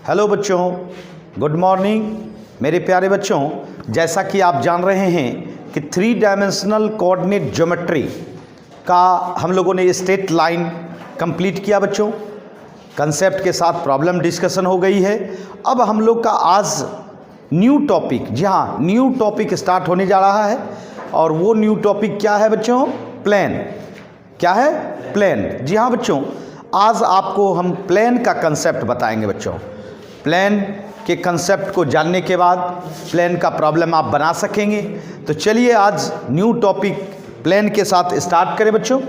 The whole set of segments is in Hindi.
हेलो बच्चों, गुड मॉर्निंग मेरे प्यारे बच्चों। जैसा कि आप जान रहे हैं कि 3 डायमेंशनल कोऑर्डिनेट ज्योमेट्री का हम लोगों ने स्ट्रेट लाइन कंप्लीट किया बच्चों। कंसेप्ट के साथ प्रॉब्लम डिस्कशन हो गई है। अब हम लोग का आज न्यू टॉपिक, जी हाँ, न्यू टॉपिक स्टार्ट होने जा रहा है। और वो न्यू टॉपिक क्या है बच्चों? प्लेन। क्या है? प्लेन। जी हाँ बच्चों, आज आपको हम प्लेन का कंसेप्ट बताएंगे बच्चों। प्लेन के कंसेप्ट को जानने के बाद प्लेन का प्रॉब्लम आप बना सकेंगे। तो चलिए आज न्यू टॉपिक प्लेन के साथ स्टार्ट करें बच्चों।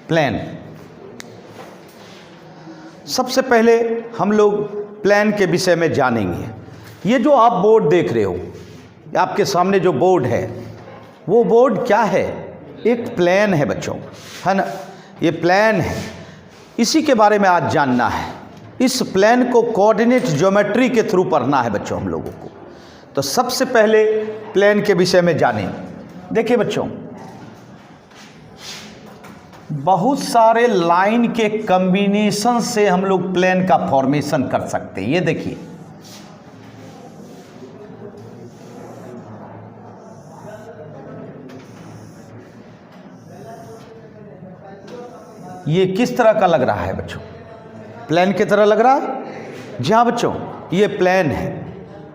प्लेन। सबसे पहले हम लोग प्लेन के विषय में जानेंगे। ये जो आप बोर्ड देख रहे हो, आपके सामने जो बोर्ड है, वो बोर्ड क्या है? एक प्लेन है बच्चों, है ना? ये प्लेन है, इसी के बारे में आज जानना है। इस प्लेन को कोऑर्डिनेट ज्योमेट्री के थ्रू पढ़ना है बच्चों हम लोगों को। तो सबसे पहले प्लेन के विषय में जानें। देखिए बच्चों, बहुत सारे लाइन के कॉम्बिनेशन से हम लोग प्लेन का फॉर्मेशन कर सकते हैं। ये देखिए, ये किस तरह का लग रहा है बच्चों? प्लेन की तरह लग रहा है। जी हाँ बच्चों, ये प्लेन है,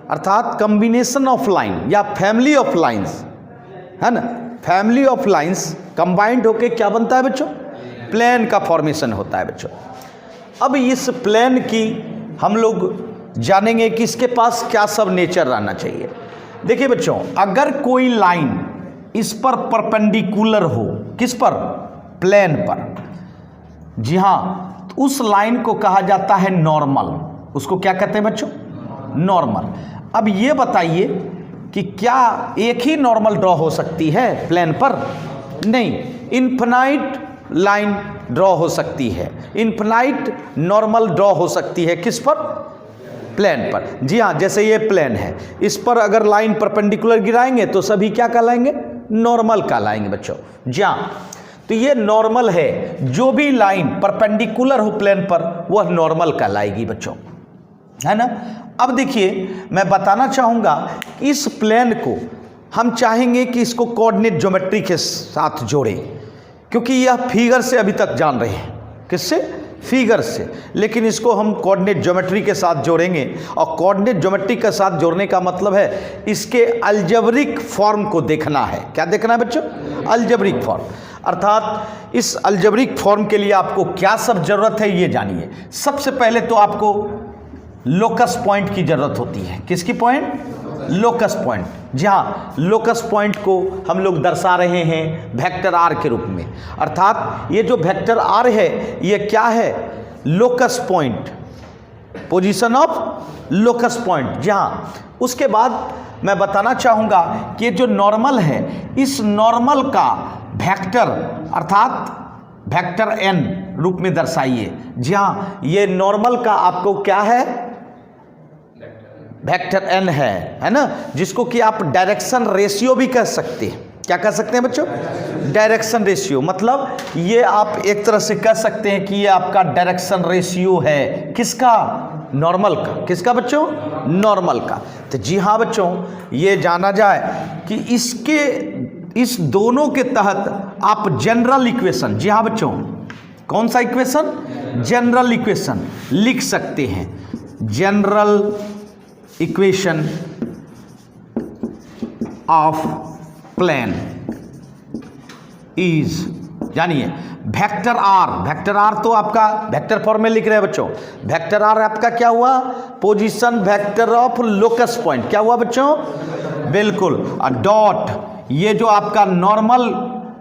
अर्थात कॉम्बिनेशन ऑफ लाइन या फैमिली ऑफ लाइंस, है ना? फैमिली ऑफ लाइंस कंबाइंड होके क्या बनता है बच्चों? प्लेन का फॉर्मेशन होता है बच्चों। अब इस प्लेन की हम लोग जानेंगे कि इसके पास क्या सब नेचर रहना चाहिए। देखिए बच्चों, अगर कोई लाइन इस पर परपेंडिकुलर हो, किस पर? प्लेन पर। जी हाँ, तो उस लाइन को कहा जाता है नॉर्मल। उसको क्या कहते हैं बच्चों? नॉर्मल। अब ये बताइए कि क्या एक ही नॉर्मल ड्रॉ हो सकती है प्लेन पर? नहीं, इन्फिनाइट लाइन ड्रॉ हो सकती है। इन्फिनाइट नॉर्मल ड्रॉ हो सकती है किस पर? प्लेन पर। जी हाँ, जैसे ये प्लेन है, इस पर अगर लाइन परपेंडिकुलर गिराएंगे तो सभी क्या कहलाएंगे? नॉर्मल कहलाएंगे बच्चों। जी हाँ, तो ये नॉर्मल है। जो भी लाइन परपेंडिकुलर हो प्लेन पर वह नॉर्मल कहलाएगी बच्चों, है ना? अब देखिए, मैं बताना चाहूँगा कि इस प्लेन को हम चाहेंगे कि इसको कोऑर्डिनेट ज्योमेट्री के साथ जोड़ें, क्योंकि यह फिगर से अभी तक जान रहे हैं। किससे? फिगर से। लेकिन इसको हम कोऑर्डिनेट ज्योमेट्री के साथ जोड़ेंगे। और कोऑर्डिनेट ज्योमेट्री के साथ जोड़ने का मतलब है इसके अलजेब्रिक फॉर्म को देखना है। क्या देखना है बच्चों? Algebraic form. अर्थात इस अलजेब्रिक फॉर्म के लिए आपको क्या सब जरूरत है ये जानिए। सबसे पहले तो आपको लोकस पॉइंट की जरूरत होती है। किसकी पॉइंट? Locus point. जी हाँ, लोकस पॉइंट को हम लोग दर्शा रहे हैं वेक्टर आर के रूप में। अर्थात ये जो वेक्टर आर है, ये क्या है? Locus point, position of locus point. जी हाँ, उसके बाद मैं बताना चाहूँगा कि ये जो नॉर्मल है, इस नॉर्मल का वेक्टर अर्थात वेक्टर एन रूप में दर्शाइए। जी हाँ, ये नॉर्मल का आपको क्या है? वेक्टर एन है ना? जिसको कि आप डायरेक्शन रेशियो भी कह सकते हैं। क्या कह सकते हैं बच्चों? Direction ratio. मतलब ये आप एक तरह से कह सकते हैं कि ये आपका डायरेक्शन रेशियो है। किसका? नॉर्मल का। किसका बच्चों? नॉर्मल का। तो जी हाँ बच्चों, ये जाना जाए कि इस दोनों के तहत आप जनरल इक्वेशन, जी हाँ बच्चों, कौन सा इक्वेशन? जनरल इक्वेशन लिख सकते हैं। General equation of plane is, जानिए, वेक्टर आर। वेक्टर आर तो आपका वेक्टर फॉर्म में लिख रहे हैं बच्चों। वेक्टर आर आपका क्या हुआ? Position vector of locus point. क्या हुआ बच्चों? बिल्कुल। और डॉट, ये जो आपका नॉर्मल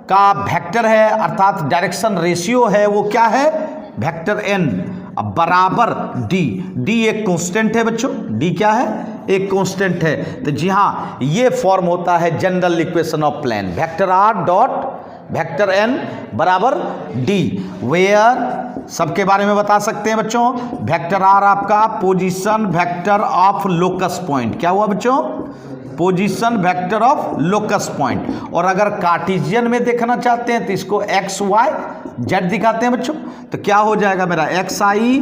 का वेक्टर है अर्थात डायरेक्शन रेशियो है, वो क्या है? Vector N. अब बराबर डी। डी एक कांस्टेंट है बच्चों। डी क्या है? एक कांस्टेंट है। तो जी हाँ, ये फॉर्म होता है general equation of plane. Vector R dot vector N बराबर डी, वेयर सबके बारे में बता सकते हैं बच्चों। वेक्टर आर आपका position vector of locus point, क्या हुआ बच्चों, position vector of locus point. और अगर कार्टेशियन में देखना चाहते हैं तो इसको एक्स वाई जेड दिखाते हैं बच्चों, तो क्या हो जाएगा मेरा एक्स आई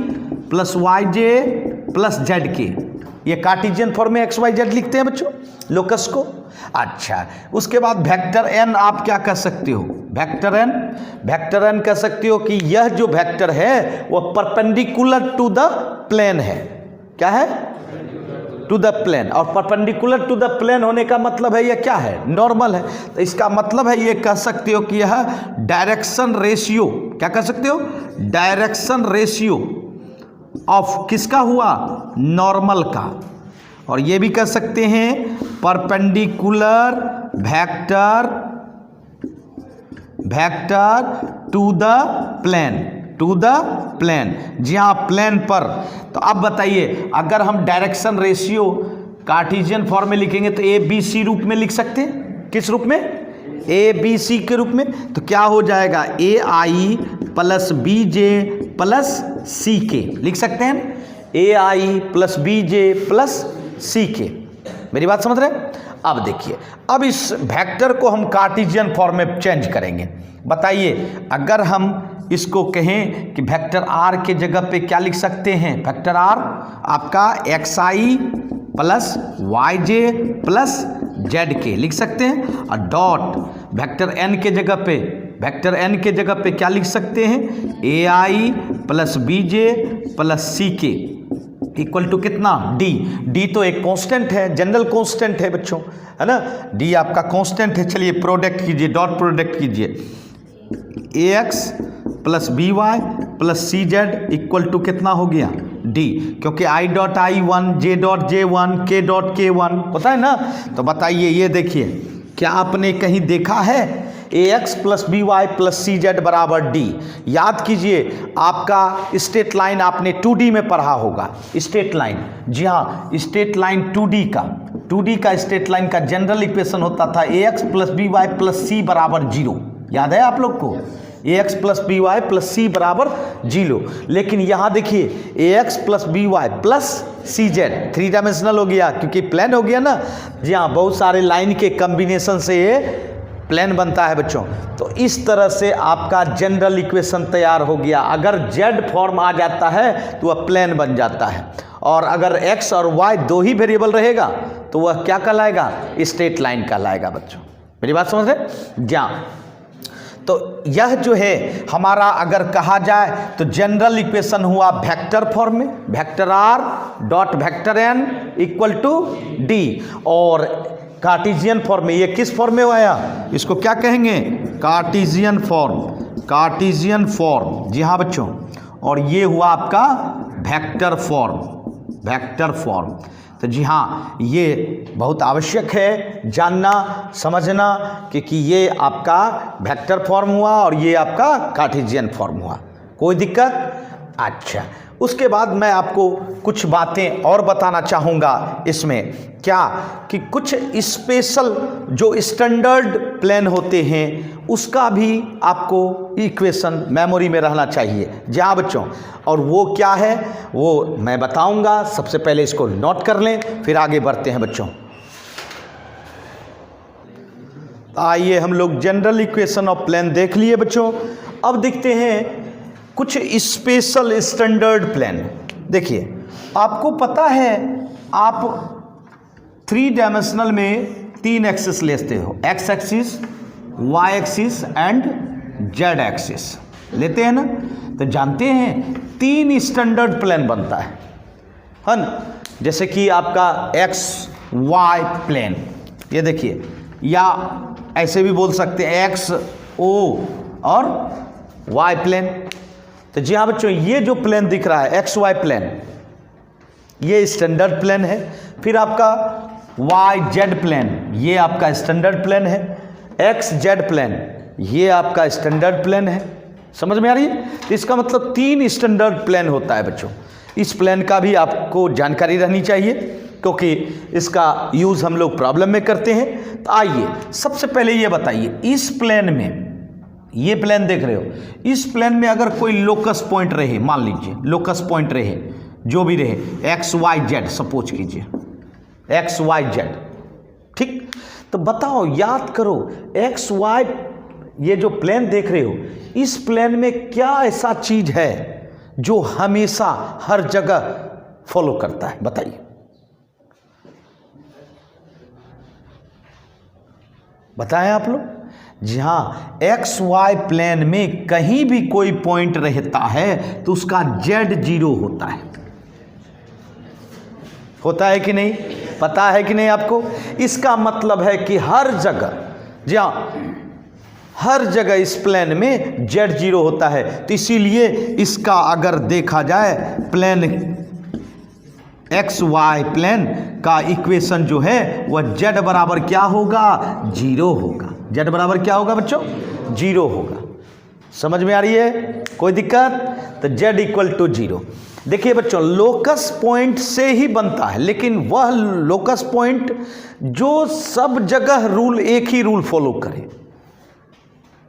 plus Y J plus Z के, ये कार्टेशियन फॉर्म में एक्स वाई जेड लिखते हैं बच्चों लोकस को। अच्छा, उसके बाद वेक्टर एन आप क्या कह सकते हो, वेक्टर एन कह सकते हो कि यह जो वेक्टर है वह परपेंडिकुलर टू द प्लेन है, क्या है, टू द प्लेन। और परपेंडिकुलर टू द प्लेन होने का मतलब है यह क्या है, नॉर्मल है। तो इसका मतलब है ये कह सकते हो कि यह डायरेक्शन रेशियो, क्या कह सकते हो, डायरेक्शन रेशियो ऑफ किसका हुआ, नॉर्मल का। और ये भी कह सकते हैं perpendicular vector to the plane, जी हाँ प्लेन पर। तो अब बताइए, अगर हम डायरेक्शन रेशियो कार्टेशियन फॉर्म में लिखेंगे तो ए बी सी रूप में लिख सकते हैं, किस रूप में, ए बी सी के रूप में। तो क्या हो जाएगा, ए आई प्लस बी जे प्लस सी के लिख सकते हैं, ए आई प्लस बी जे प्लस सी के। मेरी बात समझ रहे हैं। अब देखिए, अब इस वेक्टर को हम कार्टेशियन फॉर्म में चेंज करेंगे। बताइए, अगर हम इसको कहें कि वेक्टर आर के जगह पे क्या लिख सकते हैं, वेक्टर आर आपका एक्स आई plus Y J plus Z के लिख सकते हैं। और डॉट वेक्टर एन के जगह पे क्या लिख सकते हैं, ए आई प्लस बी जे प्लस सी के इक्वल टू कितना, डी तो एक कांस्टेंट है, जनरल कांस्टेंट है बच्चों, है ना, डी आपका कांस्टेंट है। चलिए प्रोडक्ट कीजिए, डॉट प्रोडक्ट कीजिए, a x plus b y plus c z equal to कितना हो गया, डी, क्योंकि i dot i one, j dot j one, k dot k one होता है ना। तो बताइए, ये देखिए, क्या आपने कहीं देखा है a x plus b y plus c z बराबर डी। याद कीजिए, आपका स्ट्रेट लाइन आपने 2D में पढ़ा होगा, स्ट्रेट लाइन, जी हाँ स्ट्रेट लाइन 2D का स्ट्रेट लाइन का जनरल इक्वेशन होता था a x plus b y plus c बराबर 0। याद है आप लोग को, a x plus b y plus c बराबर 0। लेकिन यहाँ देखिए, a x plus b y plus c z 3 dimensional हो गया, क्योंकि प्लेन हो गया ना, जी हाँ बहुत सारे लाइन के कम्बिनेशन से ये प्लेन बनता है बच्चों। तो इस तरह से आपका जनरल इक्वेशन तैयार हो गया। अगर जेड फॉर्म आ जाता है तो वह प्लेन बन जाता है, और अगर एक्स और वाई 2 ही वेरिएबल रहेगा तो वह क्या कहलाएगा, स्ट्रेट लाइन कहलाएगा बच्चों। मेरी बात समझ रहे, जी हाँ। तो यह जो है हमारा, अगर कहा जाए तो जनरल इक्वेशन हुआ वेक्टर फॉर्म में, vector R dot vector N equal to D. और कार्टेशियन फॉर्म में ये किस फॉर्म में आया, इसको क्या कहेंगे, कार्टेशियन फॉर्म, जी हाँ बच्चों। और ये हुआ आपका वेक्टर फॉर्म। तो जी हाँ, ये बहुत आवश्यक है जानना समझना, क्योंकि ये आपका वेक्टर फॉर्म हुआ और ये आपका कार्टेशियन फॉर्म हुआ। कोई दिक्कत? अच्छा, उसके बाद मैं आपको कुछ बातें और बताना चाहूँगा इसमें, क्या कि कुछ स्पेशल जो स्टैंडर्ड प्लेन होते हैं उसका भी आपको इक्वेशन मेमोरी में रहना चाहिए। जी हाँ बच्चों, और वो क्या है वो मैं बताऊंगा। सबसे पहले इसको नोट कर लें, फिर आगे बढ़ते हैं बच्चों। आइए हम लोग जनरल इक्वेशन ऑफ प्लेन देख लिए बच्चों। अब देखते हैं कुछ स्पेशल स्टैंडर्ड प्लेन। देखिए, आपको पता है आप 3 डायमेंशनल में 3 एक्सिस लेते हो, X axis, Y axis and Z axis लेते हैं ना। तो जानते हैं 3 स्टैंडर्ड प्लेन बनता है ना, जैसे कि आपका एक्स वाई प्लेन, ये देखिए, या ऐसे भी बोल सकते हैं एक्स ओ और वाई प्लेन। तो जी हाँ बच्चों, ये जो प्लेन दिख रहा है एक्स वाई प्लेन, ये स्टैंडर्ड प्लेन है। फिर आपका वाई जेड प्लेन, ये आपका स्टैंडर्ड प्लेन है। एक्स जेड प्लेन, ये आपका स्टैंडर्ड प्लेन है। समझ में आ रही है? तो इसका मतलब 3 स्टैंडर्ड प्लेन होता है बच्चों। इस प्लेन का भी आपको जानकारी रहनी चाहिए, क्योंकि इसका यूज़ हम लोग प्रॉब्लम में करते हैं। तो आइए सबसे पहले ये बताइए, इस प्लेन में ये प्लेन देख रहे हो, इस प्लेन में अगर कोई लोकस पॉइंट रहे, मान लीजिए लोकस पॉइंट रहे, जो भी रहे एक्स वाई जेड, सपोज कीजिए एक्स वाई जेड, ठीक। तो बताओ, याद करो, एक्स वाई ये जो प्लेन देख रहे हो, इस प्लेन में क्या ऐसा चीज है जो हमेशा हर जगह फॉलो करता है, बताइए। बताएं आप लोग। जी हाँ, एक्स वाई प्लेन में कहीं भी कोई पॉइंट रहता है तो उसका जेड जीरो होता है कि नहीं? पता है कि नहीं आपको? इसका मतलब है कि हर जगह, जी हाँ, हर जगह इस प्लेन में जेड जीरो होता है। तो इसीलिए इसका अगर देखा जाए प्लेन एक्स वाई प्लेन का इक्वेशन जो है वह जेड बराबर क्या होगा? जीरो होगा। जेड बराबर क्या होगा बच्चों? जीरो होगा। समझ में आ रही है? कोई दिक्कत? तो जेड इक्वल टू जीरो। देखिए बच्चों, लोकस पॉइंट से ही बनता है, लेकिन वह लोकस पॉइंट जो सब जगह रूल, एक ही रूल फॉलो करे,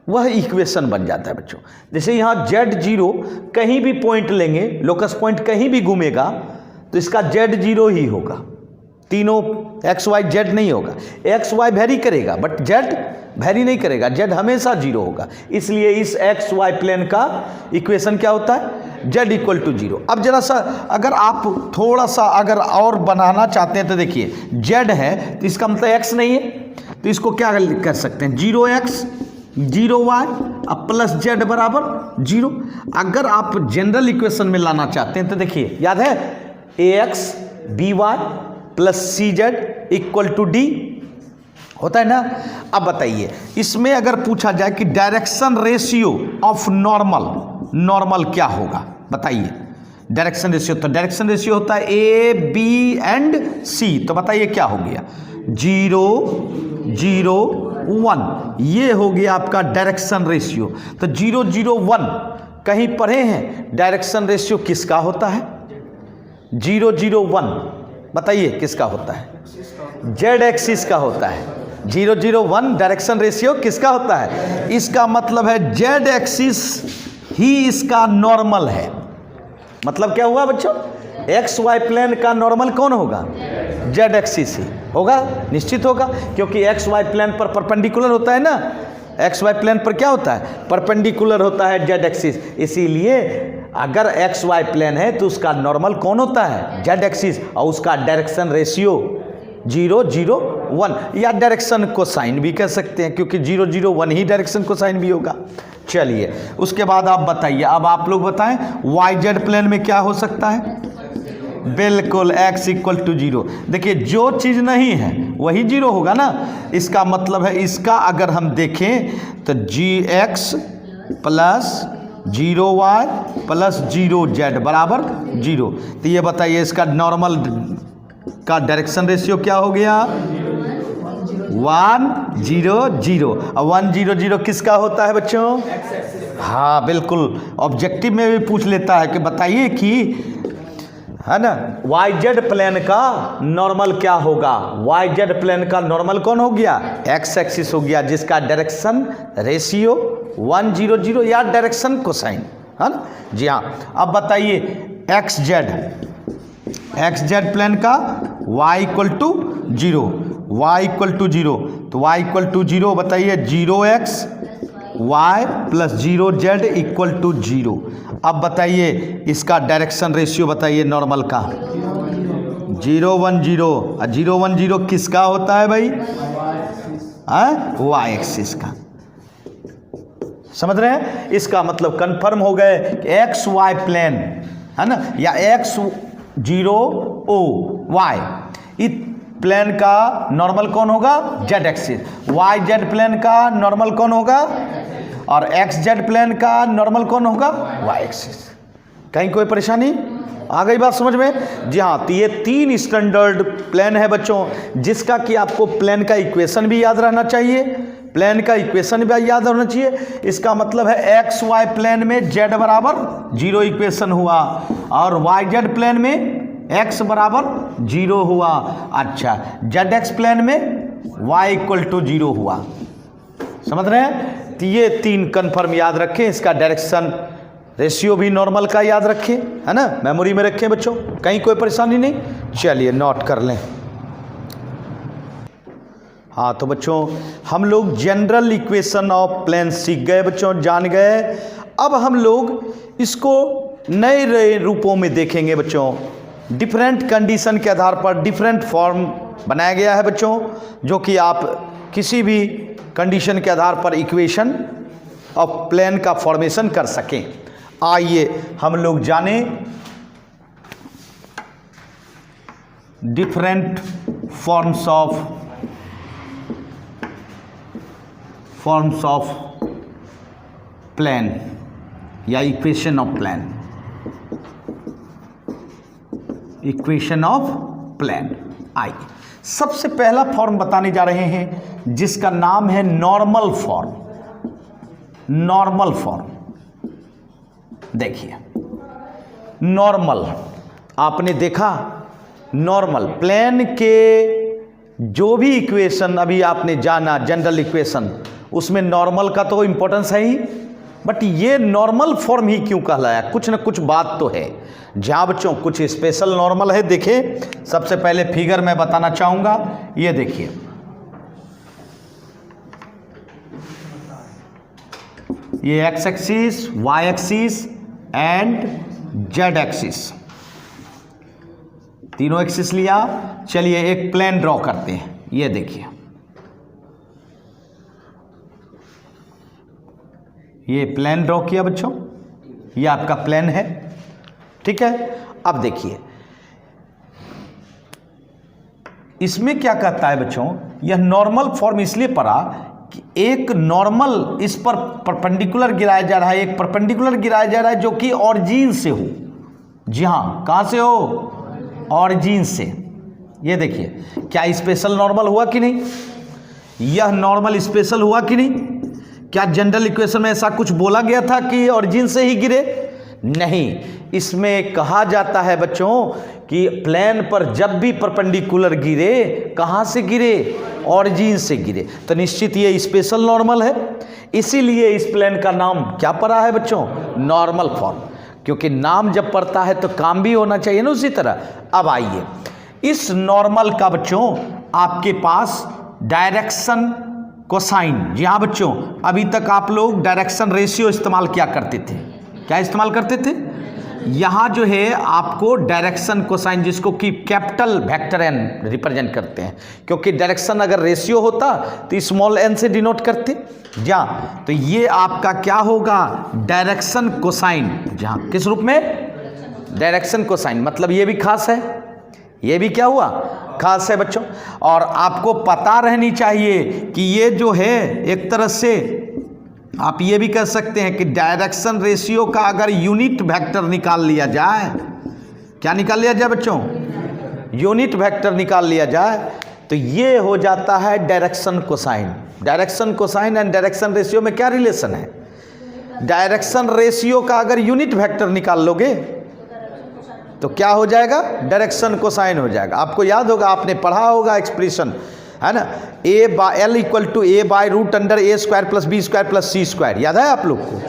वह इक्वेशन बन जाता है बच्चों। जैसे यहाँ जेड जीरो, कहीं भी पॉइंट लेंगे, लोकस पॉइंट कहीं भी घूमेगा तो इसका जेड जीरो ही होगा। तीनों एक्स वाई जेड नहीं होगा। एक्स वाई वेरी करेगा बट जेड वेरी नहीं करेगा, जेड हमेशा जीरो होगा। इसलिए इस एक्स वाई प्लेन का इक्वेशन क्या होता है? Z equal to zero. अब जरा सा अगर आप थोड़ा सा अगर और बनाना चाहते हैं तो देखिए, जेड है तो इसका मतलब एक्स नहीं है, तो इसको क्या कर सकते हैं? जीरो एक्स जीरो वाई अब प्लस जेड बराबर जीरो। अगर आप जनरल इक्वेशन में लाना चाहते हैं तो देखिए, याद है a x b y plus c z equal to d होता है ना। अब बताइए, इसमें अगर पूछा जाए कि डायरेक्शन रेशियो ऑफ नॉर्मल क्या होगा, बताइए। डायरेक्शन रेशियो, तो डायरेक्शन रेशियो होता है ए बी एंड सी, तो बताइए क्या हो गया? 0 0 1, ये हो गया आपका डायरेक्शन रेशियो। तो 0 0 1 कहीं पढ़े हैं डायरेक्शन रेशियो किसका होता है? 0 0 1 बताइए किसका होता है? जेड एक्सिस का होता है। 0 0 1 डायरेक्शन रेशियो किसका होता है? इसका मतलब है जेड एक्सिस ही इसका नॉर्मल है। मतलब क्या हुआ बच्चों? एक्स वाई प्लेन का नॉर्मल कौन होगा? जेड एक्सिस ही होगा, निश्चित होगा, क्योंकि एक्स वाई प्लेन पर परपेंडिकुलर होता है ना। एक्स वाई प्लेन पर क्या होता है? परपेंडिकुलर होता है जेड एक्सिस। इसीलिए अगर एक्स वाई प्लेन है तो उसका नॉर्मल कौन होता है? जेड एक्सिस, और उसका डायरेक्शन रेशियो 0 0 1, या डायरेक्शन कोसाइन भी कह सकते हैं, क्योंकि 0 0 1 ही डायरेक्शन कोसाइन भी होगा। चलिए उसके बाद आप बताइए, अब आप लोग बताएं वाई जेड प्लेन में क्या हो सकता है? बिल्कुल x इक्वल टू जीरो। देखिए, जो चीज़ नहीं है वही जीरो होगा ना। इसका मतलब है, इसका अगर हम देखें तो gx plus 0y plus 0z बराबर जीरो। तो ये बताइए इसका नॉर्मल का डायरेक्शन रेशियो क्या हो गया? 1 0 0। और 1 0 0 किसका होता है बच्चों? हाँ बिल्कुल, ऑब्जेक्टिव में भी पूछ लेता है कि बताइए कि, है ना, वाई जेड प्लेन का नॉर्मल क्या होगा? वाई जेड प्लेन का नॉर्मल कौन हो गया? एक्स एक्सिस हो गया, जिसका डायरेक्शन रेशियो 1 0 0 या डायरेक्शन कोसाइन, है ना। जी हाँ, अब बताइए एक्स जेड प्लेन का y equal to zero, Y equal to zero, तो y इक्वल टू जीरो बताइए 0x y plus 0z equal to zero. अब बताइए इसका डायरेक्शन रेशियो बताइए नॉर्मल का। 0 1 0, 0 1 0 किसका होता है भाई? वाई एक्सिस का। समझ रहे हैं? इसका मतलब कंफर्म हो गए कि एक्स वाई प्लेन, है ना, या एक्स 0 o y, इस प्लेन का नॉर्मल कौन होगा? Z axis. Y Z plane का नॉर्मल कौन होगा? और एक्स जेड प्लेन का नॉर्मल कौन होगा? Y axis. कहीं कोई परेशानी आ गई बात समझ में? जी हाँ, तो ये 3 स्टैंडर्ड प्लेन है बच्चों, जिसका कि आपको प्लेन का इक्वेशन भी याद रहना चाहिए, प्लेन का इक्वेशन भी याद होना चाहिए। इसका मतलब है एक्स वाई प्लेन में जेड बराबर 0 इक्वेशन हुआ, और वाई जेड प्लेन में x बराबर 0 हुआ। अच्छा, जेड एक्स प्लेन में y इक्वल टू 0 हुआ। समझ रहे हैं? तो ये 3 कन्फर्म याद रखें। इसका डायरेक्शन रेशियो भी नॉर्मल का याद रखें, है ना, मेमोरी में रखें बच्चों, कहीं कोई परेशानी नहीं। चलिए नोट कर लें। हाँ तो बच्चों हम लोग जनरल इक्वेशन ऑफ प्लेन सीख गए बच्चों, जान गए। अब हम लोग इसको नए रूपों में देखेंगे बच्चों। डिफरेंट कंडीशन के आधार पर डिफरेंट फॉर्म बनाया गया है बच्चों, जो कि आप किसी भी कंडीशन के आधार पर इक्वेशन ऑफ प्लेन का फॉर्मेशन कर सकें। आइए हम लोग जाने डिफरेंट फॉर्म्स ऑफ प्लेन या equation of plane. Equation of plane. आइए सबसे पहला फॉर्म बताने जा रहे हैं जिसका नाम है नॉर्मल फॉर्म। नॉर्मल फॉर्म देखिए, नॉर्मल आपने देखा, नॉर्मल प्लेन के जो भी इक्वेशन अभी आपने जाना जनरल इक्वेशन, उसमें नॉर्मल का तो इंपॉर्टेंस है ही, बट ये नॉर्मल फॉर्म ही क्यों कहलाया, कुछ ना कुछ बात तो है। जहाँ बच्चों कुछ स्पेशल नॉर्मल है, देखिए सबसे पहले फिगर में बताना चाहूँगा। ये देखिए, ये X axis, Y axis and Z axis, तीनों एक्सिस लिया। चलिए एक प्लेन ड्रॉ करते हैं। ये देखिए, ये प्लेन ड्रॉ किया बच्चों, ये आपका प्लेन है, ठीक है। अब देखिए इसमें क्या कहता है बच्चों, यह नॉर्मल फॉर्म इसलिए पड़ा कि एक नॉर्मल इस पर परपेंडिकुलर गिराया जा रहा है, एक परपेंडिकुलर गिराया जा रहा है जो कि ऑरिजिन से हो। जी हाँ, कहाँ से हो, ऑरिजिन से। ये देखिए क्या स्पेशल नॉर्मल हुआ कि नहीं, यह नॉर्मल स्पेशल हुआ कि नहीं। क्या जनरल इक्वेशन में ऐसा कुछ बोला गया था कि ऑरिजिन से ही गिरे, नहीं। इसमें कहा जाता है बच्चों कि प्लेन पर जब भी परपेंडिकुलर गिरे, कहाँ से गिरे, ऑरिजिन से गिरे, तो निश्चित ये स्पेशल नॉर्मल है। इसीलिए इस प्लेन का नाम क्या पड़ा है बच्चों, नॉर्मल फॉर्म, क्योंकि नाम जब पड़ता है तो काम भी होना चाहिए ना उसी तरह। अब आइए इस नॉर्मल का बच्चों आपके पास डायरेक्शन कोसाइन। जी हाँ बच्चों, अभी तक आप लोग डायरेक्शन रेशियो इस्तेमाल क्या करते थे, क्या इस्तेमाल करते थे, यहाँ जो है आपको डायरेक्शन कोसाइन, जिसको कि कैपिटल वेक्टर एन रिप्रेजेंट करते हैं, क्योंकि डायरेक्शन अगर रेशियो होता तो स्मॉल एन से डिनोट करते। जहाँ तो ये आपका क्या होगा, डायरेक्शन कोसाइन। जहाँ किस रूप में, डायरेक्शन कोसाइन, मतलब ये भी खास है, ये भी क्या हुआ, खास है बच्चों। और आपको पता रहनी चाहिए कि ये जो है एक तरह से आप ये भी कह सकते हैं कि डायरेक्शन रेशियो का अगर यूनिट वेक्टर निकाल लिया जाए, क्या निकाल लिया जाए बच्चों, यूनिट वेक्टर निकाल लिया जाए, तो ये हो जाता है direction cosine. Direction cosine and direction ratio में क्या रिलेशन है, डायरेक्शन रेशियो का अगर यूनिट वेक्टर निकाल लोगे तो क्या हो जाएगा, डायरेक्शन कोसाइन हो जाएगा। आपको याद होगा, आपने पढ़ा होगा एक्सप्रेशन, है ना, a by l equal to a by root under a square plus b square plus c square, याद है आप लोग को।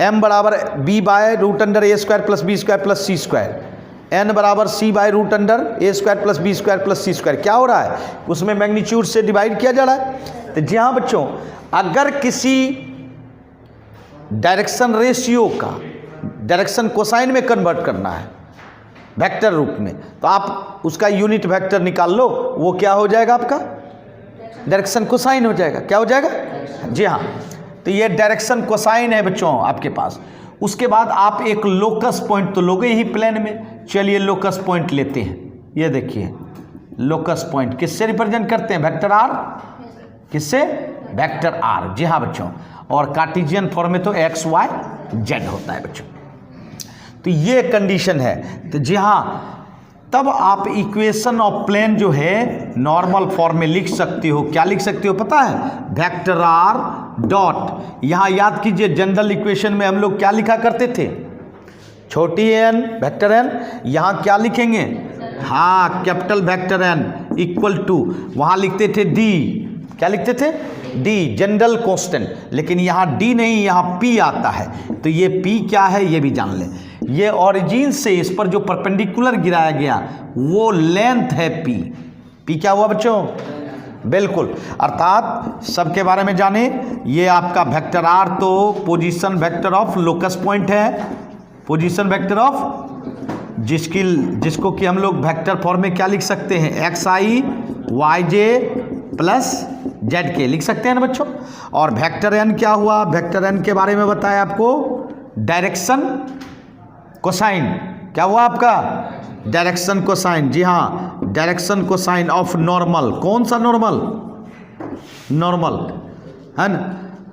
एम बराबर b by root under a square plus b square plus c square, n बराबर c by root under a square plus b square plus c square. क्या हो रहा है, उसमें मैग्नीट्यूड से डिवाइड किया जा रहा है। तो जी हाँ बच्चों, अगर किसी डायरेक्शन रेशियो का डायरेक्शन कोसाइन में कन्वर्ट करना है वेक्टर रूप में, तो आप उसका यूनिट वेक्टर निकाल लो, वो क्या हो जाएगा आपका, डायरेक्शन कोसाइन हो जाएगा। क्या हो जाएगा, जी हाँ, तो ये डायरेक्शन कोसाइन है बच्चों आपके पास। उसके बाद आप एक लोकस पॉइंट तो लोगे ही प्लेन में। चलिए लोकस पॉइंट लेते हैं। ये देखिए लोकस पॉइंट किससे रिप्रेजेंट करते हैं, वेक्टर आर, किससे, वेक्टर आर। जी हाँ बच्चों, और कार्टेशियन फॉर्म में तो एक्स वाई जेड होता है बच्चों। तो ये कंडीशन है। तो जी हाँ, तब आप इक्वेशन ऑफ प्लेन जो है नॉर्मल फॉर्म में लिख सकते हो। क्या लिख सकते हो पता है, वेक्टर आर डॉट, यहाँ याद कीजिए जनरल इक्वेशन में हम लोग क्या लिखा करते थे, छोटी एन वेक्टर एन, यहाँ क्या लिखेंगे, हाँ capital vector N equal to, वहाँ लिखते थे डी क्या लिखते थे? D, general constant. लेकिन यहाँ डी नहीं, यहाँ पी आता है। तो ये पी क्या है ये भी जान लें। ये ओरिजिन से इस पर जो परपेंडिकुलर गिराया गया वो लेंथ है पी। पी क्या हुआ बच्चों? बिल्कुल, अर्थात सबके बारे में जाने। ये आपका वेक्टर आर तो position vector of locus point है, पोजीशन वेक्टर ऑफ जिसको कि हम लोग वेक्टर फॉर्म में क्या लिख सकते हैं? X I Y J plus Z के लिख सकते हैं ना बच्चों। और वेक्टर एन क्या हुआ? वेक्टर एन के बारे में बताया आपको, डायरेक्शन कोसाइन। क्या हुआ आपका? Direction cosine. जी हाँ, डायरेक्शन कोसाइन ऑफ नॉर्मल। कौन सा नॉर्मल? नॉर्मल है ना,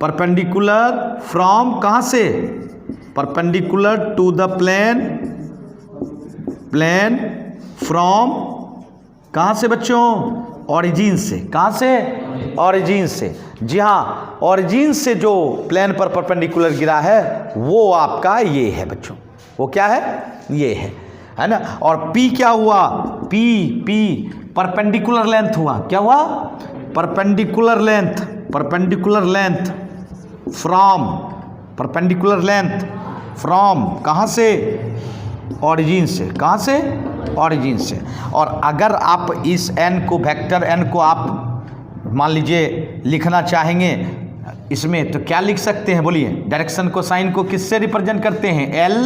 परपेंडिकुलर फ्रॉम कहाँ से? Perpendicular to the plane, plane from कहाँ से बच्चों? ओरिजिन से। कहाँ से? ओरिजिन से। जी हाँ, ओरिजिन से जो प्लेन पर परपेंडिकुलर गिरा है वो आपका ये है बच्चों। वो क्या है? ये है ना। और P क्या हुआ? P परपेंडिकुलर लेंथ हुआ। क्या हुआ? Perpendicular length, perpendicular length from, perpendicular length from कहाँ से? ओरिजिन से। कहाँ से? ओरिजिन से। और अगर आप इस n को, वेक्टर n को आप मान लीजिए लिखना चाहेंगे इसमें, तो क्या लिख सकते हैं बोलिए? डायरेक्शन कोसाइन को किससे रिप्रेजेंट करते हैं? L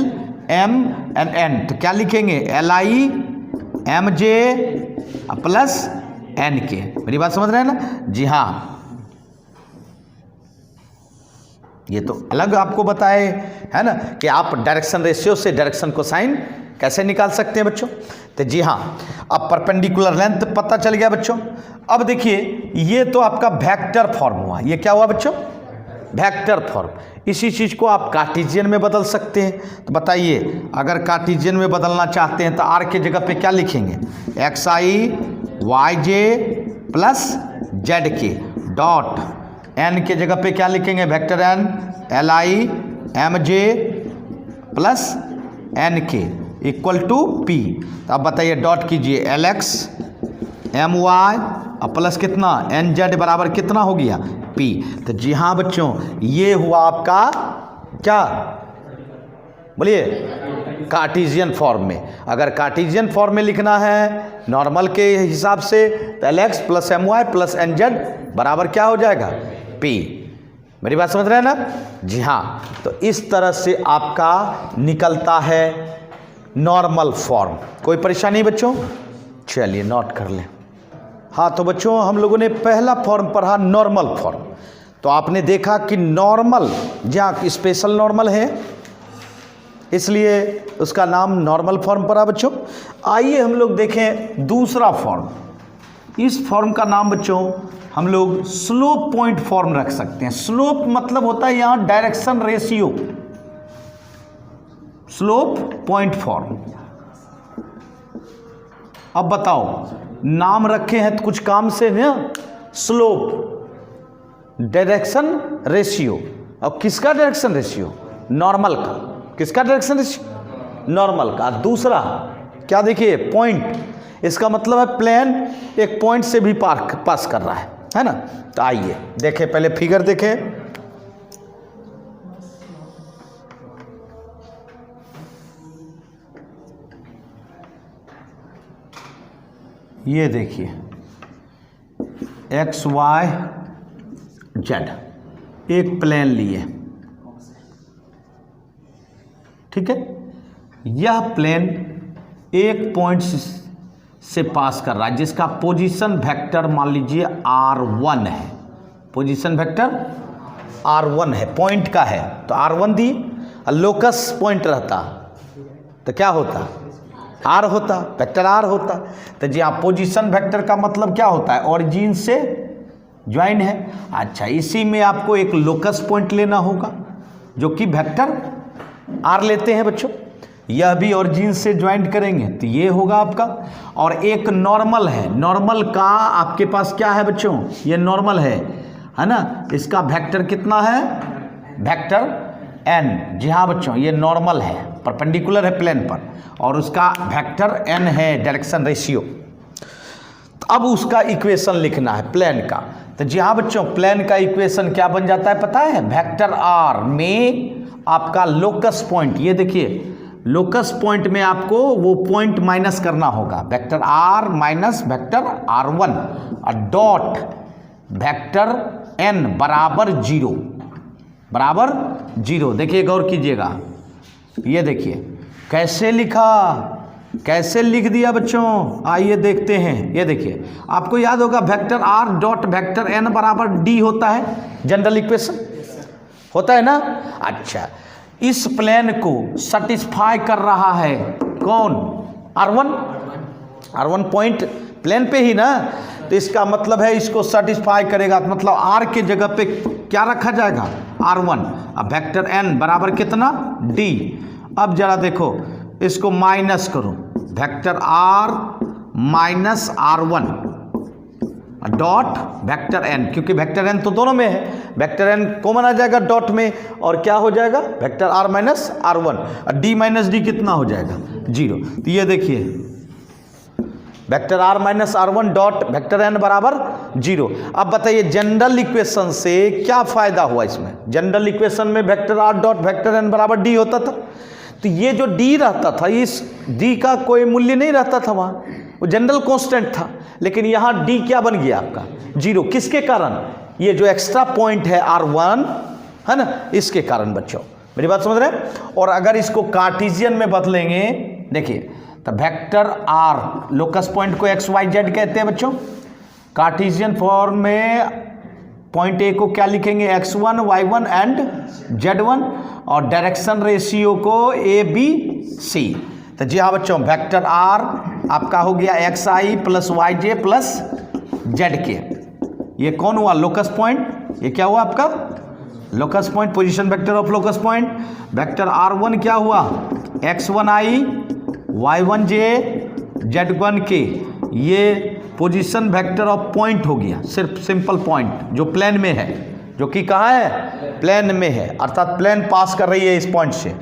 M and N। तो क्या लिखेंगे? LI MJ plus NK। मेरी बात समझ रहे हैं ना? जी हाँ, ये तो अलग आपको बताए है ना कि आप डायरेक्शन रेशियो से डायरेक्शन कोसाइन कैसे निकाल सकते हैं बच्चों। तो जी हाँ, अब परपेंडिकुलर लेंथ पता चल गया बच्चों। अब देखिए, ये तो आपका वेक्टर फॉर्म हुआ। ये क्या हुआ बच्चों? Vector form. इसी चीज़ को आप कार्टेशियन में बदल सकते हैं। तो बताइए, अगर कार्टेशियन में बदलना चाहते हैं तो आर के जगह पे क्या लिखेंगे? X I Y J plus Z K dot N के जगह पे क्या लिखेंगे? Vector N L I M J plus N K equal to P. तो अब बताइए, डॉट कीजिए, एल एक्स एम वाई और प्लस कितना? एन जेड बराबर कितना हो गया? पी। तो जी हाँ बच्चों, ये हुआ आपका क्या? बोलिए, कार्टेशियन फॉर्म में। अगर कार्टेशियन फॉर्म में लिखना है नॉर्मल के हिसाब से तो L X plus M Y plus N Z बराबर क्या हो जाएगा? पी। मेरी बात समझ रहे हैं ना? जी हाँ, तो इस तरह से आपका निकलता है नॉर्मल फॉर्म। कोई परेशानी बच्चों? चलिए नोट कर लें। हाँ, तो बच्चों हम लोगों ने पहला फॉर्म पढ़ा नॉर्मल फॉर्म। तो आपने देखा कि नॉर्मल जहाँ स्पेशल नॉर्मल है इसलिए उसका नाम नॉर्मल फॉर्म पड़ा बच्चों। आइए हम लोग देखें दूसरा फॉर्म। इस फॉर्म का नाम बच्चों हम लोग स्लोप पॉइंट फॉर्म रख सकते हैं। स्लोप मतलब होता है यहाँ direction ratio, slope point form. अब बताओ, नाम रखे हैं तो कुछ काम से ना? Slope, direction ratio. अब किसका डायरेक्शन रेशियो? नॉर्मल का। किसका डायरेक्शन रेशियो? नॉर्मल का। दूसरा क्या देखिए? पॉइंट। इसका मतलब है प्लेन एक पॉइंट से भी पास कर रहा है ना। तो आइए देखें, पहले फिगर देखें। ये देखिए, एक्स वाई जेड एक प्लेन लिए, ठीक है। यह प्लेन एक पॉइंट से पास कर रहा है जिसका पोजीशन वेक्टर मान लीजिए r1 है। पोजीशन वेक्टर r1 है, पॉइंट का है तो r1 दी। लोकस पॉइंट रहता तो क्या होता? r होता, वेक्टर r होता। तो जी हाँ, पोजीशन वेक्टर का मतलब क्या होता है? ओरिजिन से ज्वाइन है। अच्छा, इसी में आपको एक लोकस पॉइंट लेना होगा जो कि वेक्टर r लेते हैं बच्चों। यह भी ओरिजिन से ज्वाइंट करेंगे तो ये होगा आपका। और एक नॉर्मल है, नॉर्मल का आपके पास क्या है बच्चों? ये नॉर्मल है ना। इसका वेक्टर कितना है? Vector n। जी हाँ बच्चों, ये नॉर्मल है, परपेंडिकुलर है प्लेन पर, और उसका वेक्टर n है, डायरेक्शन रेशियो। अब उसका इक्वेशन लिखना है प्लेन का। तो जी हाँ बच्चों, प्लेन का इक्वेशन क्या बन जाता है पता है? वेक्टर आर में आपका लोकस पॉइंट, ये देखिए लोकस पॉइंट में आपको वो पॉइंट माइनस करना होगा, vector are minus vector R1 और डॉट वेक्टर n बराबर जीरो। देखिए गौर कीजिएगा, ये देखिए कैसे लिखा, कैसे लिख दिया बच्चों, आइए देखते हैं। ये देखिए आपको याद होगा vector R dot vector n बराबर डी होता है, जनरल इक्वेशन होता है ना। अच्छा, इस प्लेन को सेटिस्फाई कर रहा है कौन? R1 पॉइंट प्लेन पे ही ना, तो इसका मतलब है इसको सेटिस्फाई करेगा, तो मतलब R के जगह पे क्या रखा जाएगा? R1। अब वेक्टर n बराबर कितना? D। अब जरा देखो इसको माइनस करो, vector R minus R1 dot vector n, क्योंकि वेक्टर n तो दोनों में है, वेक्टर n कॉमन आ जाएगा डॉट में, और क्या हो जाएगा? वेक्टर R माइनस R1 और D माइनस D कितना हो जाएगा? 0। तो ये देखिए vector R minus R1 dot vector n बराबर 0। अब बताइए जनरल इक्वेशन से क्या फायदा हुआ इसमें? जनरल इक्वेशन में vector R dot vector n बराबर D होता था, तो ये जो D रहता था, इस D का कोई मूल्य नहीं रहता था वहाँ, वो जनरल कांस्टेंट था। लेकिन यहाँ D क्या बन गया आपका? 0। किसके कारण? ये जो एक्स्ट्रा पॉइंट है R1 है ना, इसके कारण बच्चों, मेरी बात समझ रहे हैं। और अगर इसको कार्टेशियन में बदलेंगे, देखिए तो वेक्टर R लोकस पॉइंट को XYZ कहते हैं बच्चों, कार्टेशियन फॉर्म में पॉइंट ए को क्या लिखेंगे? X1 Y1 एंड Z1, और डायरेक्शन रेशियो को ABC। तो जी हाँ बच्चों, वेक्टर R आपका हो गया XI plus YJ plus ZK। ये कौन हुआ? Locus point. ये क्या हुआ आपका? Locus point, position vector of locus point. Vector R1 क्या हुआ? X1I Y1J Z1K। ये पोजीशन वेक्टर ऑफ पॉइंट हो गया, सिर्फ सिंपल पॉइंट जो प्लेन में है, जो कि कहाँ है? प्लेन में है, अर्थात प्लेन पास कर रही है इस पॉइंट से।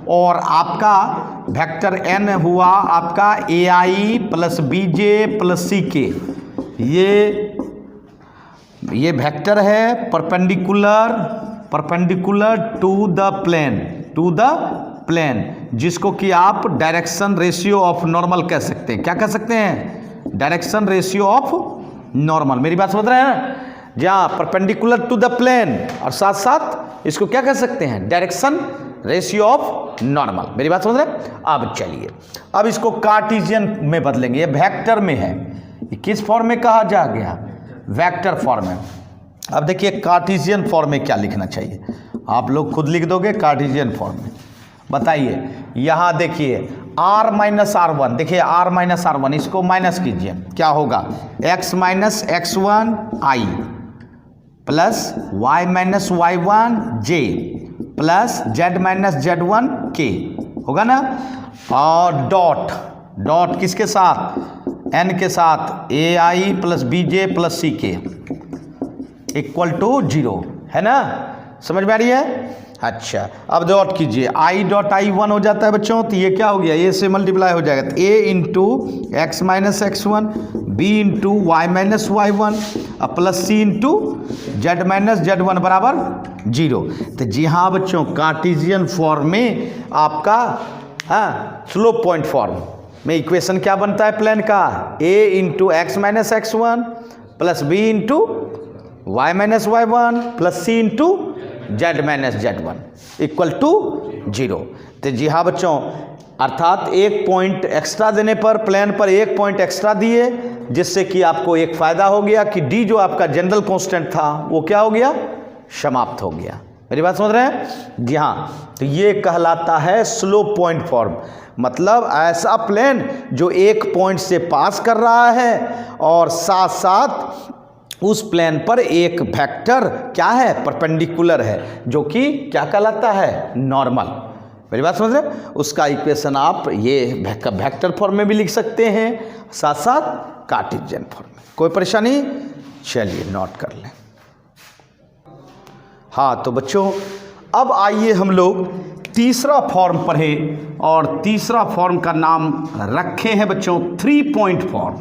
और आपका वेक्टर n हुआ आपका AI plus BJ plus CK। ये वेक्टर है परपेंडिकुलर टू द प्लेन, जिसको कि आप डायरेक्शन रेशियो ऑफ नॉर्मल कह सकते हैं। क्या कह सकते हैं? Direction ratio of normal. मेरी बात समझ रहे हैं ना? जहाँ परपेंडिकुलर टू द प्लेन, और साथ साथ इसको क्या कह सकते हैं? Direction ratio of normal. मेरी बात समझ रहे हैं? अब चलिए, अब इसको कार्टेशियन में बदलेंगे। ये वेक्टर में है, ये किस फॉर्म में कहा जा गया? वेक्टर फॉर्म में। अब देखिए कार्टेशियन फॉर्म में क्या लिखना चाहिए, आप लोग खुद लिख दोगे कार्टेशियन फॉर्म में। बताइए, यहाँ देखिए R माइनस R1, देखिए R माइनस R1, इसको माइनस कीजिए, क्या होगा? X minus X1I plus Y minus Y1J plus Z minus Z1K होगा ना। और डॉट किसके साथ? N के साथ AI plus BJ plus CK equal to 0, है ना? समझ में आ रही है? अच्छा, अब डॉट कीजिए, I डॉट I1 हो जाता है बच्चों, तो ये क्या हो गया? ए से मल्टीप्लाई हो जाएगा, तो A into X minus X1, B into Y minus Y1 और plus C into Z minus Z1 बराबर 0। तो जी हाँ बच्चों, कार्टेशियन फॉर्म में आपका स्लोप पॉइंट फॉर्म में इक्वेशन क्या बनता है प्लेन का? A into X minus X1 plus B into Y minus Y1 plus C into Z minus Z1 equal to 0। तो जी हाँ बच्चों, अर्थात एक पॉइंट एक्स्ट्रा देने पर, प्लेन पर एक पॉइंट एक्स्ट्रा दिए, जिससे कि आपको एक फ़ायदा हो गया कि D जो आपका जनरल कांस्टेंट था वो क्या हो गया? समाप्त हो गया। मेरी बात समझ रहे हैं? जी हाँ, तो ये कहलाता है स्लोप पॉइंट फॉर्म, मतलब ऐसा प्लेन जो एक पॉइंट से पास कर रहा है और साथ साथ उस प्लेन पर एक वेक्टर क्या है? परपेंडिकुलर है, जो कि क्या कहलाता है? नॉर्मल। मेरी बात समझ रहे हैं? उसका इक्वेशन आप ये वेक्टर फॉर्म में भी लिख सकते हैं, साथ साथ कार्टेशियन फॉर्म में। कोई परेशानी? चलिए नोट कर लें। हाँ तो बच्चों, अब आइए हम लोग तीसरा फॉर्म पढ़ें, और तीसरा फॉर्म का नाम रखे हैं बच्चों 3 पॉइंट फॉर्म।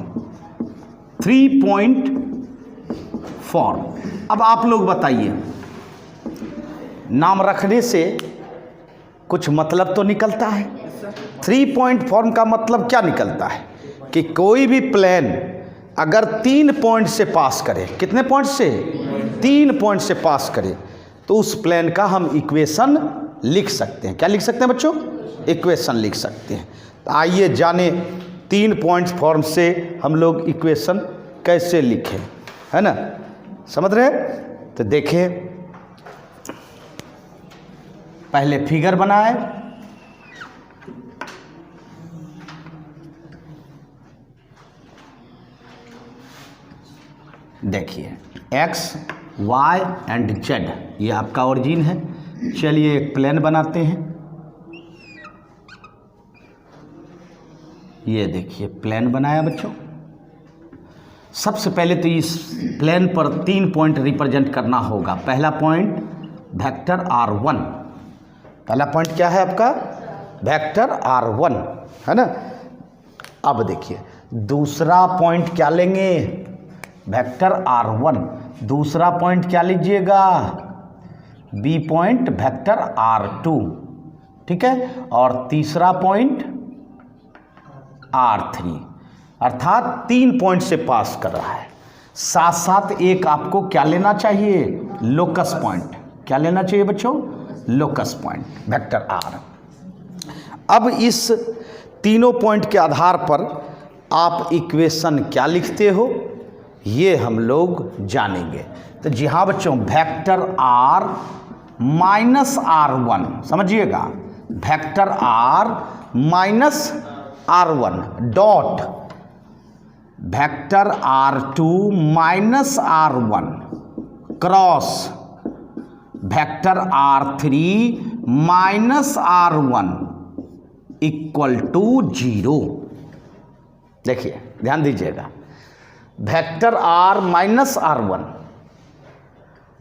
3 point form. अब आप लोग बताइए, नाम रखने से कुछ मतलब तो निकलता है। 3 पॉइंट फॉर्म का मतलब क्या निकलता है कि कोई भी प्लेन अगर 3 पॉइंट से पास करे, कितने पॉइंट से? 3 पॉइंट से पास करे, तो उस प्लेन का हम इक्वेशन लिख सकते हैं। क्या लिख सकते हैं बच्चों? इक्वेशन लिख सकते हैं। तो आइए जाने 3 पॉइंट फॉर्म से हम लोग इक्वेशन कैसे लिखें, है ना, समझ रहे हैं? तो देखिए, पहले फिगर बनाए, देखिए x, y एंड z, ये आपका ओरिजिन है। चलिए एक प्लेन बनाते हैं। ये देखिए प्लेन बनाया बच्चों। सबसे पहले तो इस प्लेन पर 3 पॉइंट रिप्रेजेंट करना होगा। पहला पॉइंट वेक्टर r1, पहला पॉइंट क्या है आपका? वेक्टर r1, है ना। अब देखिए दूसरा पॉइंट क्या लेंगे? Vector r1। दूसरा पॉइंट क्या लीजिएगा? b पॉइंट वेक्टर r2, ठीक है। और तीसरा पॉइंट r3, अर्थात 3 पॉइंट से पास कर रहा है। साथ साथ एक आपको क्या लेना चाहिए? Locus point. क्या लेना चाहिए बच्चों? Locus point, vector r। अब इस तीनों पॉइंट के आधार पर आप इक्वेशन क्या लिखते हो, ये हम लोग जानेंगे। तो जी हाँ बच्चों, वेक्टर r माइनस r1, समझिएगा, vector r minus r1 dot vector r2 minus r1 cross vector r3 minus r1 equal to 0। देखिए ध्यान दीजिएगा, vector r minus r1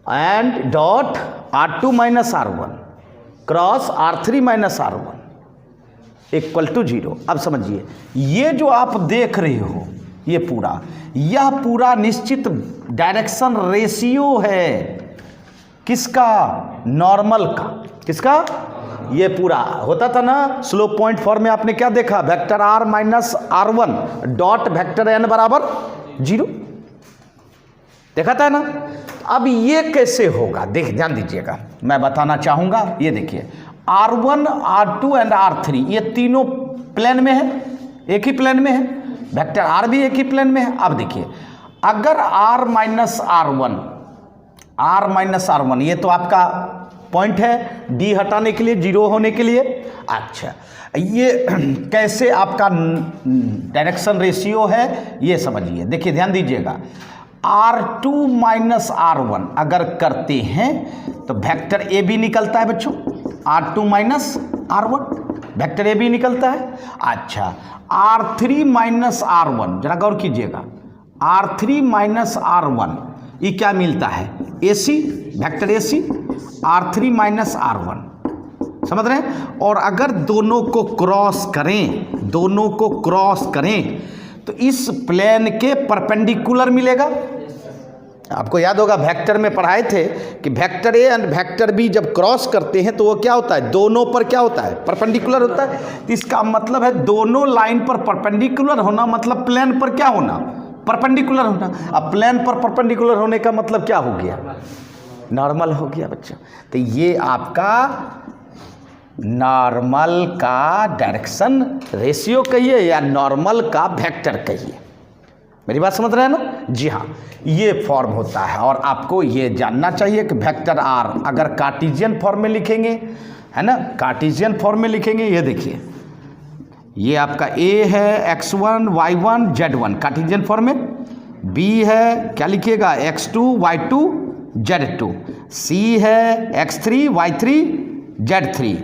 and dot r2 minus r1 cross r3 minus r1 equal to 0। अब समझिए, ये जो आप देख रहे हो यह पूरा निश्चित डायरेक्शन रेशियो है। किसका? नॉर्मल का। किसका? ये पूरा होता था ना स्लोप पॉइंट फॉर्म में, आपने क्या देखा? Vector r minus r1 dot vector n बराबर 0, देखा था ना। अब ये कैसे होगा? ध्यान दीजिएगा, मैं बताना चाहूंगा। ये देखिए r1, r2 एंड r3 ये तीनों प्लेन में है, एक ही प्लेन में है। वेक्टर r भी एक ही प्लेन में है। अब देखिए, अगर r माइनस r1 ये तो आपका पॉइंट है d हटाने के लिए, 0 होने के लिए। अच्छा, ये कैसे आपका डायरेक्शन रेशियो है ये समझिए। देखिए ध्यान दीजिएगा, r2 माइनस r1 अगर करते हैं तो वेक्टर a भी निकलता है बच्चों। r2 minus r1 vector a भी निकलता है। अच्छा, r3 माइनस r1, जरा गौर कीजिएगा, r3 माइनस r1 ये क्या मिलता है? ac, vector ac, r3 minus r1, समझ रहे हैं। और अगर दोनों को क्रॉस करें तो इस प्लेन के परपेंडिकुलर मिलेगा। आपको याद होगा वेक्टर में पढ़ाए थे कि vector a and vector b जब क्रॉस करते हैं तो वो क्या होता है? दोनों पर क्या होता है? परपेंडिकुलर होता है। तो इसका मतलब है दोनों लाइन पर परपेंडिकुलर होना, मतलब प्लेन पर क्या होना? परपेंडिकुलर होना। अब प्लेन पर परपेंडिकुलर होने का मतलब क्या हो गया? नॉर्मल हो गया बच्चों। तो ये आपका नॉर्मल का डायरेक्शन रेशियो कहिए या नॉर्मल का वेक्टर कहिए। मेरी बात समझ रहे हैं ना? जी हाँ, ये फॉर्म होता है। और आपको ये जानना चाहिए कि वेक्टर r अगर कार्टेशियन फॉर्म में लिखेंगे, है ना, कार्टेशियन फॉर्म में लिखेंगे, ये देखिए, ये आपका a है x1 y1 z1 Cartesian form में, b है क्या लिखिएगा? x2 y2 z2, c है x3 y3 z3,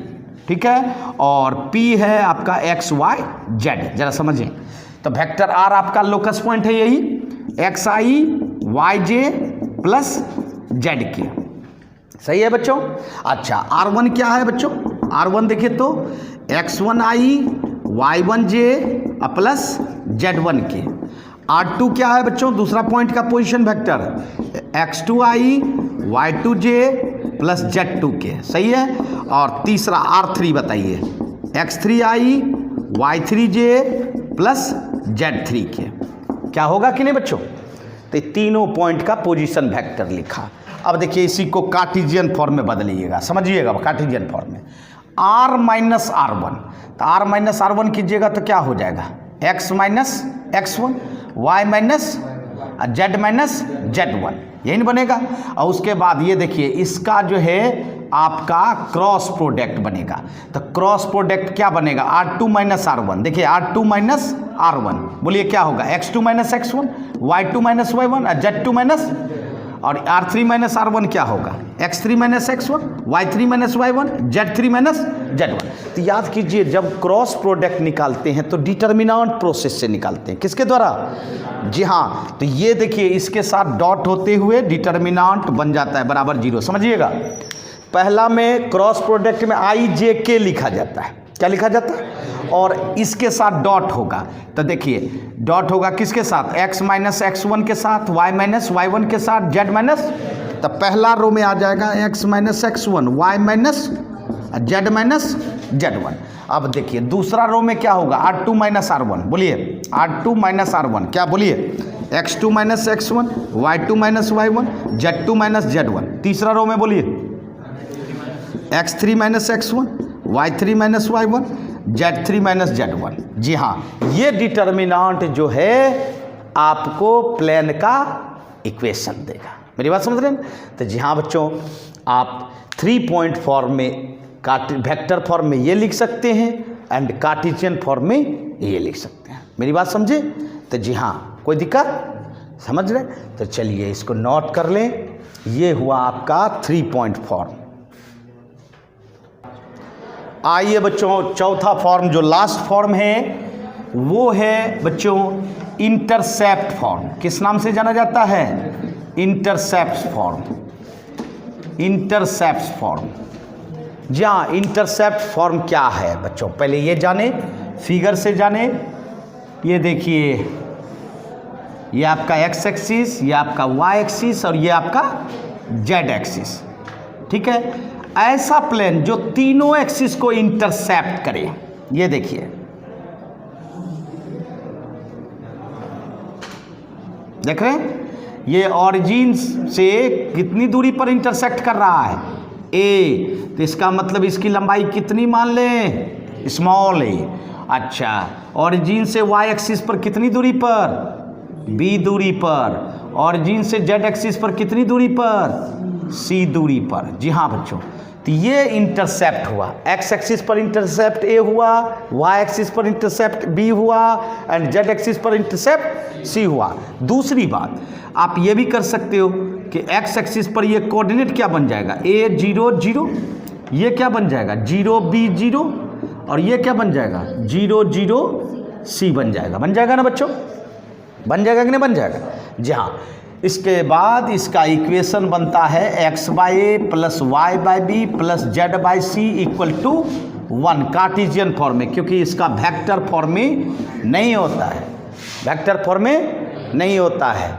ठीक है, और p है आपका x y z। जरा समझें, तो वेक्टर r आपका लोकस पॉइंट है यही, xi yj प्लस z। सही है बच्चों। अच्छा, r1 क्या है बच्चों? r1 देखिए तो x1i y1j प्लस z1 के। R2 क्या है बच्चों, दूसरा पॉइंट का position vector, x2i y2j plus z2k, सही है। और तीसरा R3 बताइए, x3i y3j प्लस z3k, क्या होगा कि नहीं बच्चों। तो तीनों पॉइंट का पोजीशन वेक्टर लिखा। अब देखिए इसी को कार्टेशियन फॉर्म में बदलिएगा, समझिएगा कार्टेशियन फॉर्म में, r माइनस r1, तो r माइनस r1 कीजिएगा तो क्या हो जाएगा, x minus x1, y minus z minus z1, यही नहीं बनेगा। और उसके बाद ये देखिए इसका जो है आपका क्रॉस प्रोडक्ट बनेगा, तो क्रॉस प्रोडक्ट क्या बनेगा, R2 माइनस R1, देखिए R2 माइनस R1, बोलिए क्या होगा, x2 minus x1, y2 minus y1 और z2 माइनस, और R3 माइनस R1 क्या होगा, x3 minus x1, y3 minus y1, z3 minus z1। तो याद कीजिए जब क्रॉस प्रोडक्ट निकालते हैं तो डिटर्मिनेंट प्रोसेस से निकालते हैं, किसके द्वारा, जी हाँ। तो ये देखिए इसके साथ डॉट होते हुए डिटर्मिनेंट बन जाता है बराबर 0, समझिएगा। पहला में क्रॉस प्रोडक्ट में i j k लिखा जाता है, क्या लिखा जाता है, और इसके साथ डॉट होगा, तो देखिए डॉट होगा किसके साथ, x माइनस x1 के साथ, y माइनस y1 के साथ, z माइनस, तो पहला रो में आ जाएगा x minus x1, y minus z minus z1। अब देखिए दूसरा रो में क्या होगा, R2 माइनस R1, बोलिए R2 माइनस R1 क्या, बोलिए x2 minus x1, y2 minus y1, z2 minus z1। तीसरा रो में बोलिए x3 minus x1, y3 minus y1, z3 minus z1। जी हाँ, ये डिटर्मिनेंट जो है आपको प्लेन का इक्वेशन देगा, मेरी बात समझ रहे हैं। तो जी हाँ बच्चों, आप 3 पॉइंट फॉर्म में वेक्टर फॉर्म में ये लिख सकते हैं एंड कार्टेशियन फॉर्म में ये लिख सकते हैं, मेरी बात समझे। तो जी हाँ, कोई दिक्कत, समझ रहे। तो चलिए इसको नोट कर लें, ये हुआ आपका 3 पॉइंट फॉर्म। आइए बच्चों चौथा फॉर्म जो लास्ट फॉर्म है वो है बच्चों इंटरसेप्ट फॉर्म। किस नाम से जाना जाता है, इंटरसेप्ट फॉर्म, इंटरसेप्ट फॉर्म। जी हाँ, इंटरसेप्ट फॉर्म क्या है बच्चों, पहले ये जाने, फिगर से जाने। ये देखिए ये आपका x एक्सिस, ये आपका y एक्सिस और ये आपका z एक्सिस, ठीक है। ऐसा प्लेन जो तीनों एक्सिस को इंटरसेप्ट करे, ये देखिए देख रहे हैं, ये ऑरिजिन से कितनी दूरी पर इंटरसेक्ट कर रहा है, a, तो इसका मतलब इसकी लंबाई कितनी मान लें, स्मॉल a। अच्छा, ऑरिजिन से y एक्सिस पर कितनी दूरी पर, b दूरी पर, ऑरिजिन से z एक्सिस पर कितनी दूरी पर, c दूरी पर। जी हाँ बच्चों, तो ये इंटरसेप्ट हुआ, x एक्सिस पर इंटरसेप्ट a हुआ, y एक्सिस पर इंटरसेप्ट b हुआ एंड z एक्सिस पर इंटरसेप्ट c हुआ। दूसरी बात आप ये भी कर सकते हो कि x एक्सिस पर ये कोऑर्डिनेट क्या बन जाएगा, a 0 0, ये क्या बन जाएगा 0 b 0, और ये क्या बन जाएगा 0 0 c बन जाएगा। बन जाएगा ना बच्चों, बन जाएगा कि नहीं बन जाएगा। जी हाँ, इसके बाद इसका इक्वेशन बनता है x by a plus y by b plus z by c equal to 1 Cartesian form में, क्योंकि इसका वेक्टर फॉर्म में नहीं होता है, वेक्टर फॉर्म में नहीं होता है।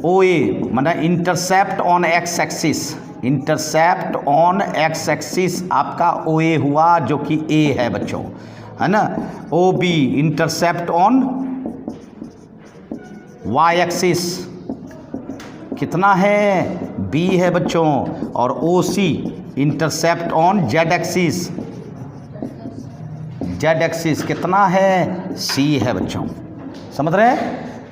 ओ ए माना intercept on x axis, intercept on x axis आपका ओ ए हुआ जो कि a है बच्चों, है ना। O B intercept on y axis कितना है, b है बच्चों, और O C intercept on z axis, z axis कितना है, c है बच्चों, समझ रहे हैं।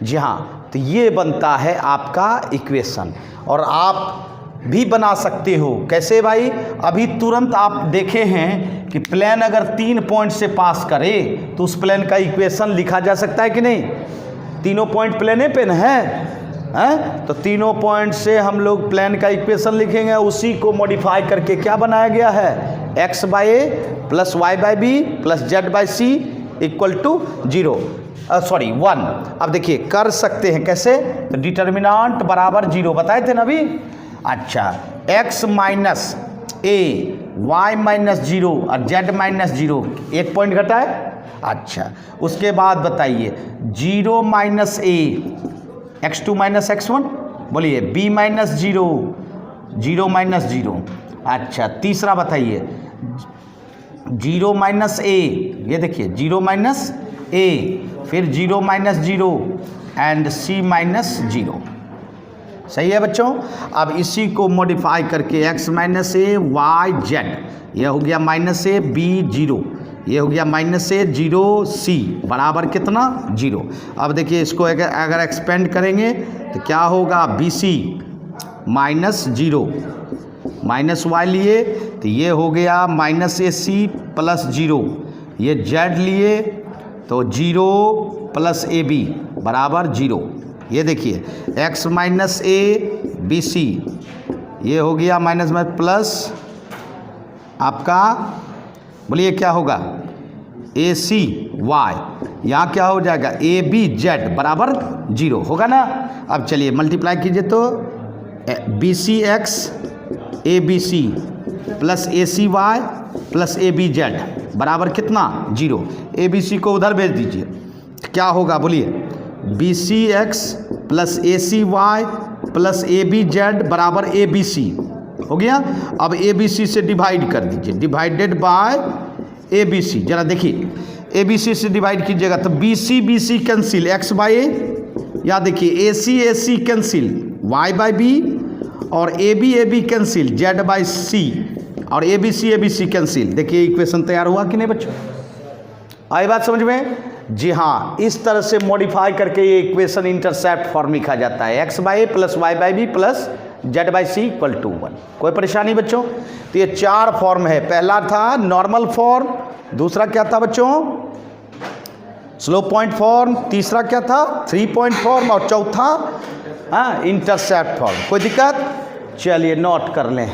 जी हाँ, तो ये बनता है आपका इक्वेशन। और आप भी बना सकते हो, कैसे भाई, अभी तुरंत आप देखे हैं कि प्लेन अगर 3 पॉइंट से पास करे तो उस प्लेन का इक्वेशन लिखा जा सकता है कि नहीं। तीनों पॉइंट प्लेने पे न है, तो तीनों पॉइंट से हम लोग प्लेन का इक्वेशन लिखेंगे, उसी को मॉडिफाई करके क्या बनाया गया है, x by a plus y by b plus z by c equal to 1। अब देखिए कर सकते हैं कैसे, तो डिटर्मिनेंट बराबर 0 बताए थे ना अभी। अच्छा, x माइनस ए, वाई माइनस 0 और z माइनस 0, एक पॉइंट घटा है, अच्छा, उसके बाद बताइए 0 माइनस ए x2 माइनस x1, बोलिए b माइनस 0, 0 माइनस 0। अच्छा, तीसरा बताइए 0 माइनस ए, ये देखिए 0 माइनस ए, फिर 0 माइनस 0 एंड c माइनस 0। सही है बच्चों। अब इसी को मॉडिफाई करके x माइनस ए वाई जेड, यह हो गया माइनस ए बी 0, ये हो गया माइनस ए 0 सी बराबर कितना 0। अब देखिए इसको अगर एक्सपेंड करेंगे तो क्या होगा, b c minus 0 minus y लिए तो ये हो गया माइनस ए सी प्लस 0, ये जेड लिए तो 0 प्लस ए बी बराबर 0। ये देखिए x minus a b c, ये हो गया माइनस में प्लस आपका, बोलिए क्या होगा, ए सी वाई, यहाँ क्या हो जाएगा ए बी जेड बराबर 0 होगा ना। अब चलिए मल्टीप्लाई कीजिए तो b c x a b c plus a c y plus a b z बराबर कितना 0। ए बी सी को उधर भेज दीजिए, क्या होगा बोलिए, b c x plus a c y plus a b z बराबर ए बी सी हो गया। अब ए बी सी से डिवाइड कर दीजिए, divided by a b c. जरा देखिए ए बी सी से डिवाइड कीजिएगा तो b c cancel, x by a, या देखिए a c cancel, y by b, और a b cancel, z by c, और ए बी सी कैंसिल। देखिए इक्वेशन तैयार हुआ कि नहीं बच्चों, आई बात समझ में। जी हाँ, इस तरह से मॉडिफाई करके ये इक्वेशन इंटरसेप्ट फॉर्म लिखा जाता है, x by a plus y by b plus z by c equal to 1। कोई परेशानी बच्चों। तो ये 4 फॉर्म है, पहला था नॉर्मल फॉर्म, दूसरा क्या था बच्चों स्लोप पॉइंट फॉर्म, तीसरा क्या था 3 पॉइंट फॉर्म, और चौथा इंटरसेप्ट फॉर्म। कोई दिक्कत, चलिए नोट कर लें।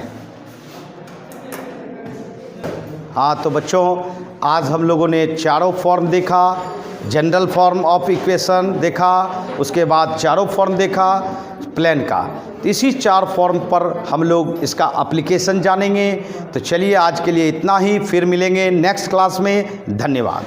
हाँ तो बच्चों आज हम लोगों ने चारों फॉर्म देखा, जनरल फॉर्म ऑफ इक्वेशन देखा, उसके बाद चारों फॉर्म देखा प्लेन का। तो इसी 4 फॉर्म पर हम लोग इसका एप्लीकेशन जानेंगे। तो चलिए आज के लिए इतना ही, फिर मिलेंगे नेक्स्ट क्लास में। धन्यवाद।